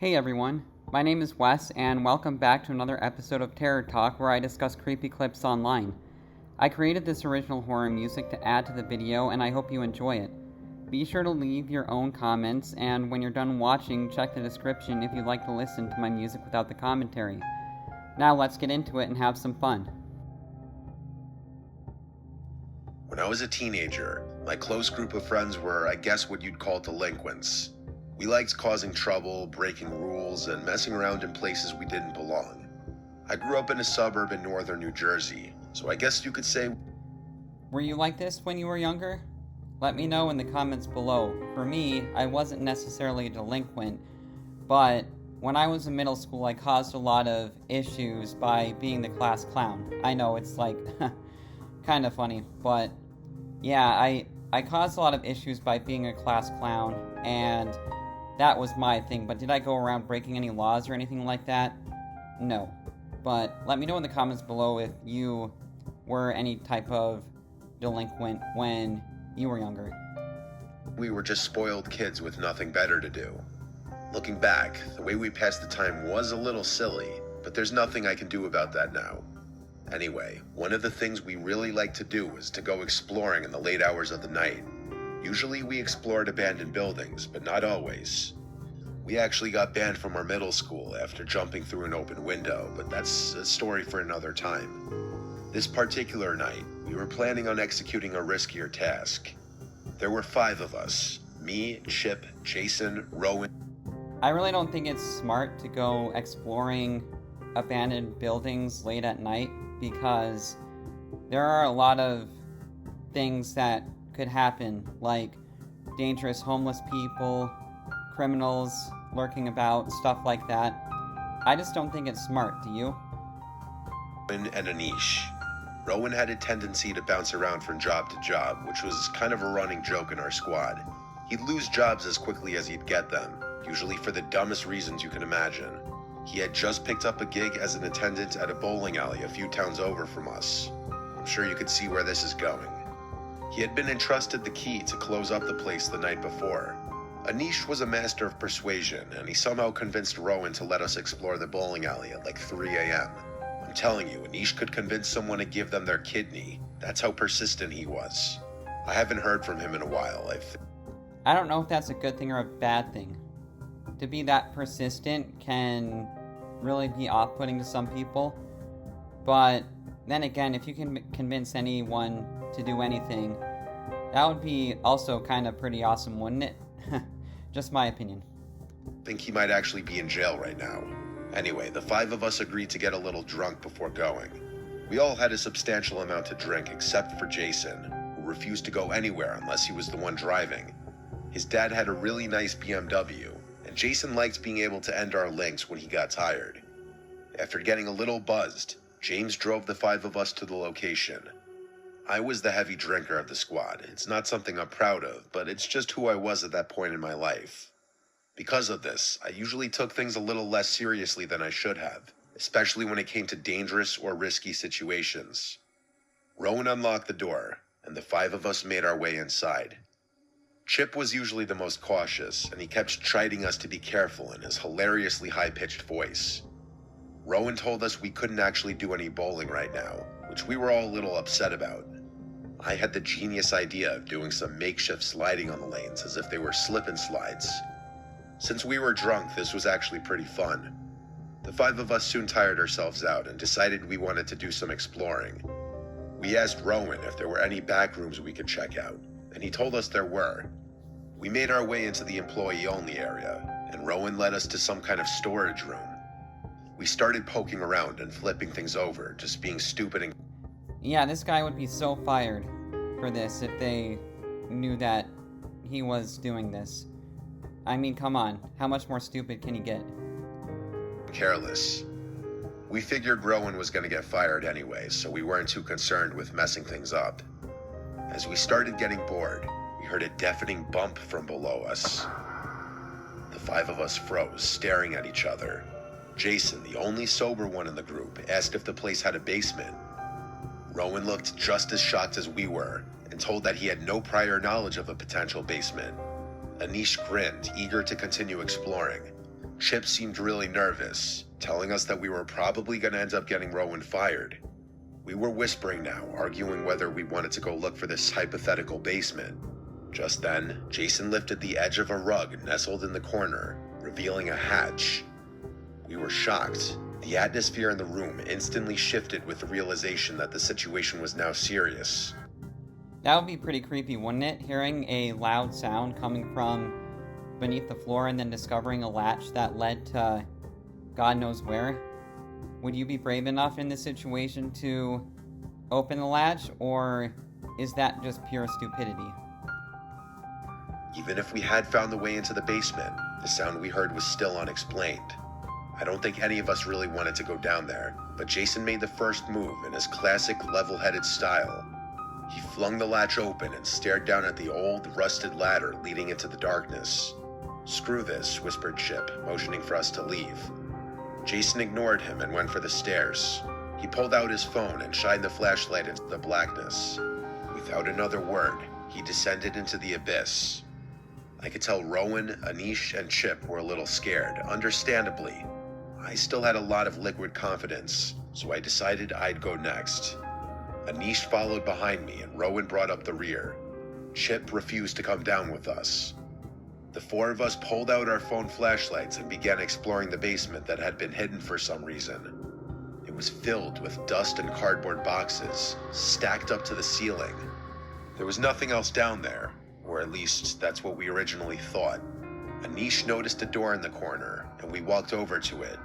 Hey everyone, my name is Wes, and welcome back to another episode of Terror Talk where I discuss creepy clips online. I created this original horror music to add to the video, and I hope you enjoy it. Be sure to leave your own comments, and when you're done watching, check the description if you'd like to listen to my music without the commentary. Now let's get into it and have some fun. When I was a teenager, my close group of friends were, I guess, what you'd call delinquents. We liked causing trouble, breaking rules, and messing around in places we didn't belong. I grew up in a suburb in northern New Jersey, so I guess you could say... Were you like this when you were younger? Let me know in the comments below. For me, I wasn't necessarily a delinquent, but when I was in middle school, I caused a lot of issues by being the class clown. I know, it's like, kind of funny, but yeah, I caused a lot of issues by being a class clown, and that was my thing. But did I go around breaking any laws or anything like that? No. But let me know in the comments below if you were any type of delinquent when you were younger. We were just spoiled kids with nothing better to do. Looking back, the way we passed the time was a little silly, but there's nothing I can do about that now. Anyway, one of the things we really liked to do was to go exploring in the late hours of the night. Usually we explored abandoned buildings, but not always. We actually got banned from our middle school after jumping through an open window, but that's a story for another time. This particular night, we were planning on executing a riskier task. There were 5 of us: me, Chip, Jason, Rowan. I really don't think it's smart to go exploring abandoned buildings late at night, because there are a lot of things that could happen, like dangerous homeless people, criminals lurking about, stuff like that. I just don't think it's smart, do you? And Anish. Rowan had a tendency to bounce around from job to job, which was kind of a running joke in our squad. He'd lose jobs as quickly as he'd get them, usually for the dumbest reasons you can imagine. He had just picked up a gig as an attendant at a bowling alley a few towns over from us. I'm sure you could see where this is going. He had been entrusted the key to close up the place the night before. Anish was a master of persuasion, and he somehow convinced Rowan to let us explore the bowling alley at like 3 a.m. I'm telling you, Anish could convince someone to give them their kidney. That's how persistent he was. I haven't heard from him in a while. I don't know if that's a good thing or a bad thing. To be that persistent can really be off-putting to some people, but then again, if you can convince anyone to do anything, that would be also kind of pretty awesome, wouldn't it? Just my opinion. I think he might actually be in jail right now. Anyway, the 5 of us agreed to get a little drunk before going. We all had a substantial amount to drink except for Jason, who refused to go anywhere unless he was the one driving. His dad had a really nice BMW, and Jason liked being able to end our links when he got tired. After getting a little buzzed, James drove the 5 of us to the location. I was the heavy drinker of the squad. It's not something I'm proud of, but it's just who I was at that point in my life. Because of this, I usually took things a little less seriously than I should have, especially when it came to dangerous or risky situations. Rowan unlocked the door, and the 5 of us made our way inside. Chip was usually the most cautious, and he kept chiding us to be careful in his hilariously high-pitched voice. Rowan told us we couldn't actually do any bowling right now, which we were all a little upset about. I had the genius idea of doing some makeshift sliding on the lanes as if they were slip-and-slides. Since we were drunk, this was actually pretty fun. The 5 of us soon tired ourselves out and decided we wanted to do some exploring. We asked Rowan if there were any back rooms we could check out, and he told us there were. We made our way into the employee-only area, and Rowan led us to some kind of storage room. We started poking around and flipping things over, just being stupid and... Yeah, this guy would be so fired for this if they knew that he was doing this. I mean, come on, how much more stupid can he get? careless. We figured Rowan was going to get fired anyway, so we weren't too concerned with messing things up. As we started getting bored, we heard a deafening bump from below us. The 5 of us froze, staring at each other. Jason, the only sober one in the group, asked if the place had a basement. Rowan looked just as shocked as we were, and told that he had no prior knowledge of a potential basement. Anish grinned, eager to continue exploring. Chip seemed really nervous, telling us that we were probably going to end up getting Rowan fired. We were whispering now, arguing whether we wanted to go look for this hypothetical basement. Just then, Jason lifted the edge of a rug nestled in the corner, revealing a hatch. We were shocked. The atmosphere in the room instantly shifted with the realization that the situation was now serious. That would be pretty creepy, wouldn't it? Hearing a loud sound coming from beneath the floor and then discovering a latch that led to God knows where. Would you be brave enough in this situation to open the latch, or is that just pure stupidity? Even if we had found the way into the basement, the sound we heard was still unexplained. I don't think any of us really wanted to go down there, but Jason made the first move in his classic level-headed style. He flung the latch open and stared down at the old, rusted ladder leading into the darkness. "Screw this," whispered Chip, motioning for us to leave. Jason ignored him and went for the stairs. He pulled out his phone and shined the flashlight into the blackness. Without another word, he descended into the abyss. I could tell Rowan, Anish, and Chip were a little scared, understandably. I still had a lot of liquid confidence, so I decided I'd go next. Anish followed behind me and Rowan brought up the rear. Chip refused to come down with us. The four of us pulled out our phone flashlights and began exploring the basement that had been hidden for some reason. It was filled with dust and cardboard boxes, stacked up to the ceiling. There was nothing else down there, or at least that's what we originally thought. Anish noticed a door in the corner, and we walked over to it.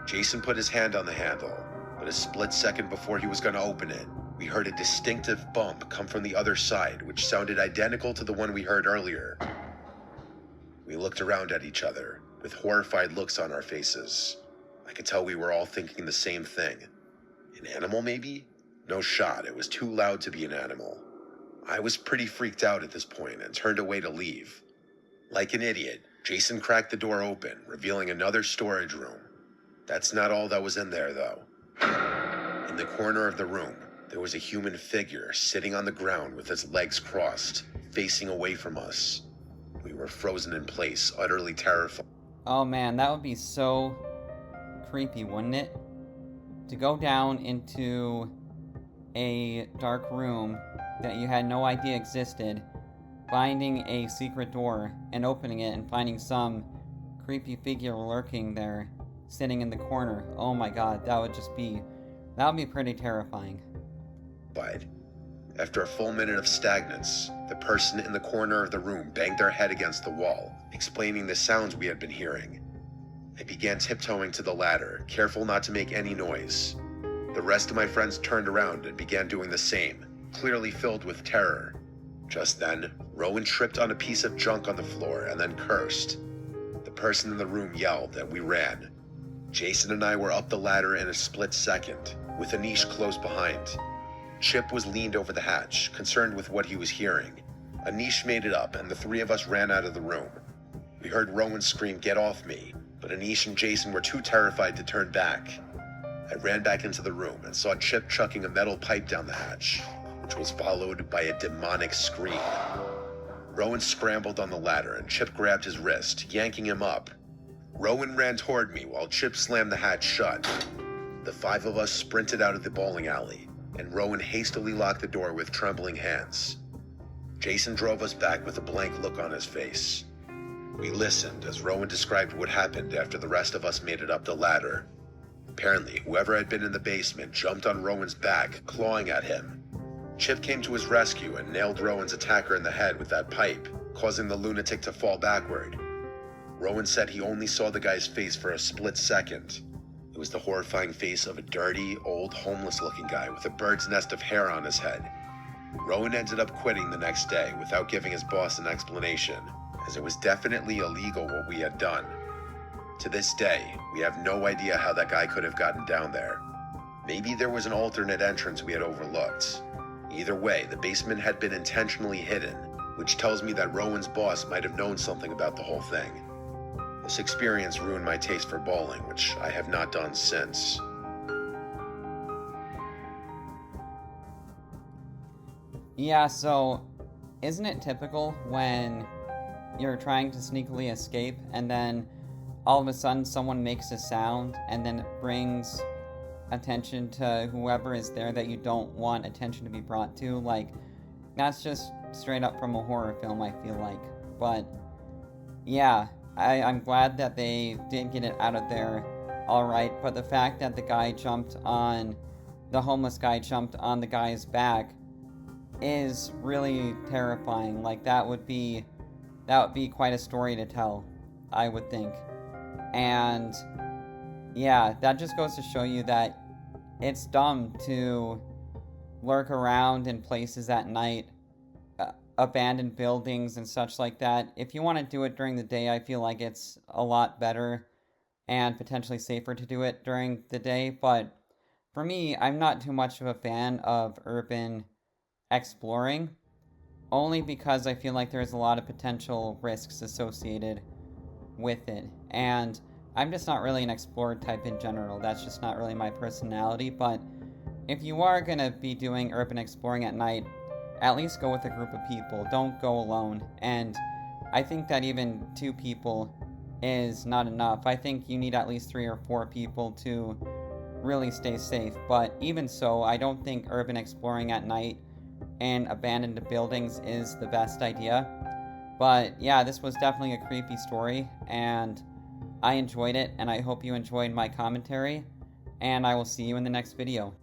Jason put his hand on the handle, but a split second before he was going to open it, we heard a distinctive bump come from the other side, which sounded identical to the one we heard earlier. We looked around at each other, with horrified looks on our faces. I could tell we were all thinking the same thing. An animal, maybe? No shot, it was too loud to be an animal. I was pretty freaked out at this point and turned away to leave. Like an idiot, Jason cracked the door open, revealing another storage room. That's not all that was in there, though. In the corner of the room, there was a human figure sitting on the ground with its legs crossed, facing away from us. We were frozen in place, utterly terrified. Oh man, that would be so creepy, wouldn't it? To go down into a dark room that you had no idea existed, finding a secret door and opening it and finding some creepy figure lurking there, sitting in the corner. Oh my god, that would be pretty terrifying. After a full minute of stagnance, the person in the corner of the room banged their head against the wall, explaining the sounds we had been hearing. I began tiptoeing to the ladder, careful not to make any noise. The rest of my friends turned around and began doing the same, clearly filled with terror. Just then, Rowan tripped on a piece of junk on the floor and then cursed. The person in the room yelled and we ran. Jason and I were up the ladder in a split second, with Anish close behind. Chip was leaned over the hatch, concerned with what he was hearing. Anish made it up and the three of us ran out of the room. We heard Rowan scream, "Get off me," but Anish and Jason were too terrified to turn back. I ran back into the room and saw Chip chucking a metal pipe down the hatch, which was followed by a demonic scream. Rowan scrambled on the ladder and Chip grabbed his wrist, yanking him up. Rowan ran toward me while Chip slammed the hatch shut. The five of us sprinted out of the bowling alley, and Rowan hastily locked the door with trembling hands. Jason drove us back with a blank look on his face. We listened as Rowan described what happened after the rest of us made it up the ladder. Apparently, whoever had been in the basement jumped on Rowan's back, clawing at him. Chip came to his rescue and nailed Rowan's attacker in the head with that pipe, causing the lunatic to fall backward. Rowan said he only saw the guy's face for a split second. It was the horrifying face of a dirty, old, homeless-looking guy with a bird's nest of hair on his head. Rowan ended up quitting the next day without giving his boss an explanation, as it was definitely illegal what we had done. To this day, we have no idea how that guy could have gotten down there. Maybe there was an alternate entrance we had overlooked. Either way, the basement had been intentionally hidden, which tells me that Rowan's boss might have known something about the whole thing. This experience ruined my taste for bowling, which I have not done since. Yeah, so isn't it typical when you're trying to sneakily escape and then all of a sudden someone makes a sound and then it brings attention to whoever is there that you don't want attention to be brought to. Like, that's just straight up from a horror film, I feel like. But yeah, I'm glad that they did get it out of there alright, but the fact that the homeless guy jumped on the guy's back is really terrifying. Like, that would be quite a story to tell, I would think. And yeah, that just goes to show you that it's dumb to lurk around in places at night, abandoned buildings and such like that. If you want to do it during the day, I feel like it's a lot better and potentially safer to do it during the day. But for me, I'm not too much of a fan of urban exploring, only because I feel like there's a lot of potential risks associated with it. And I'm just not really an explorer type in general. That's just not really my personality. But if you are going to be doing urban exploring at night, at least go with a group of people. Don't go alone. And I think that even 2 people is not enough. I think you need at least 3 or 4 people to really stay safe. But even so, I don't think urban exploring at night in abandoned buildings is the best idea. But yeah, this was definitely a creepy story, and I enjoyed it, and I hope you enjoyed my commentary, and I will see you in the next video.